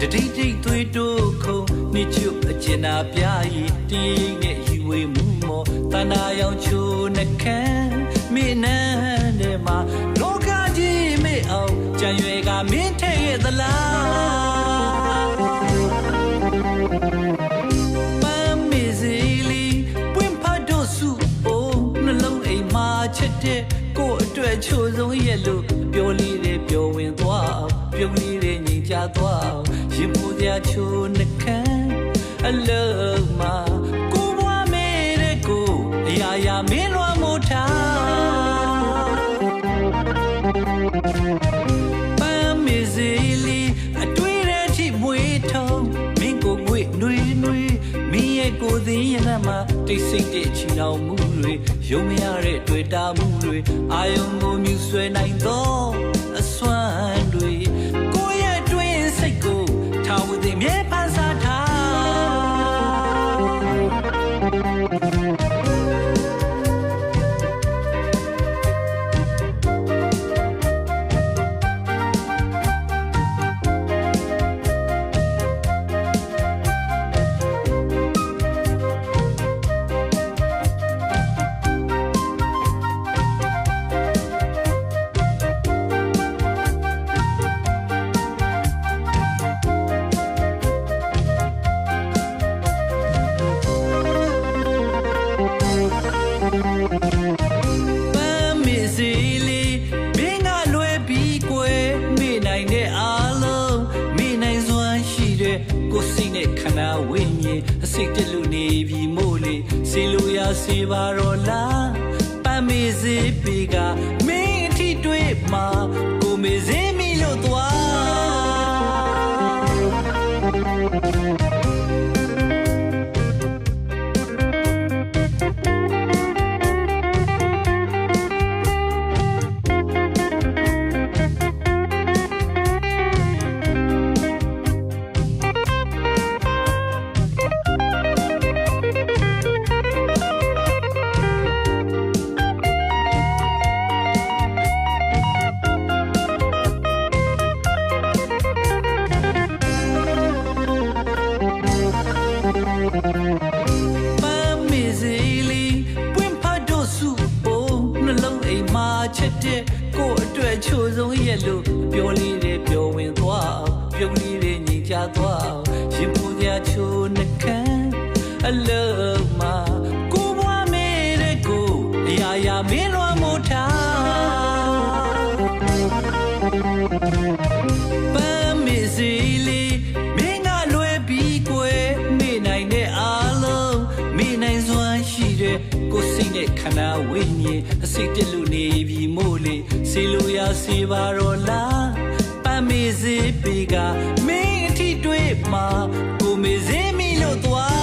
တတိတိသွေးတို့ခုံနေချုအကျဉ်းနာပြရီတင်းရဲ့ယူဝေမှုမောတဏ္ဍာရောင်ချိုနှခမ်းမိနန်းတဲ့မှာလောကကြီးမေအောင်ကြံရွယ်ကမင်းထဲ့ရဲ့သလားပန်းမေစီလီပွင့်ဖတ်တို့စုအိုးနှလုံးအိမ်မှာချက်တဲ့ကို့အတွက်ချိုဆုံးရဲ့လို့ပြောလေးတဲ့ပြောဝင်သွားပြုံးလေးတဲ့ညီကြသွားရင်ပူကြချိုနှခမ်းအလုံးမှာကိုဘွားမေတဲ့ကိုအရာရာမင်းလွှမ်းမိုးထားပန်းမေစီလီအတွေ့တဲ့ထိမွေးထုံးမင်းကိုငွေနွေနွေမင်းရဲ့ကိုယ်သိရင်မှာတိတ်ဆိတ်တဲ့ချီနှောင်မှုတွေယုံမရတဲ့တွေ့တာမှုတွေအာယုံကိုမြူဆွဲနိုင်တော့အစွမ်းတွေကိုရဲ့တွင်စိတ်ကိုထားဝသိမြဲပန်းစားထားပန်းမေစီလီမင်းကလွယ်ပြီးကွယ်မိနိုင်တဲ့အားလုံးမိနိုင်စွမ်းရှိတဲ့ကိုယ်စိတ်နဲ့ခန္ဓာဝိညာဉ်အစိတ်တလူနေပြီးမို့လေစီလိုရာစီပါတော့လားပန်းမေစီပေကမင်းအထီတွေ့မှာကိုမေစီမီလို့သွားပန်းမေစီလီပွင့်ဖတ်တို့စုအိုးနှလုံးအိမ်မှာချက်တဲ့ကို့အတွက်ချိုဆုံးရဲ့လို့ပြောလေးတဲ့ပြောဝင်သွားပြုံးလေးတဲ့ညီကြသွားရင်ပူကြချိုနှခမ်းအလုံးမှာကိုဘွားမေတဲ့ကိုအရာရာမင်းလွှမ်းမိုးထားပန်းမေစီလီမင်းကလွယ်ပြီးကွယ်မိနိုင်တဲ့အားလုံးမိနိုင်စွမ်းရှိတဲ့ကိုယ်စိတ်နဲ့ခန္ဓာဝိညာဉ်အစိတ်တလူနေပြီးမို့လေစီလိုရာစီပါတော့လားပန်းမေစီပေကမင်းအထီတွေ့မှာကိုမေစီမီလို့သွား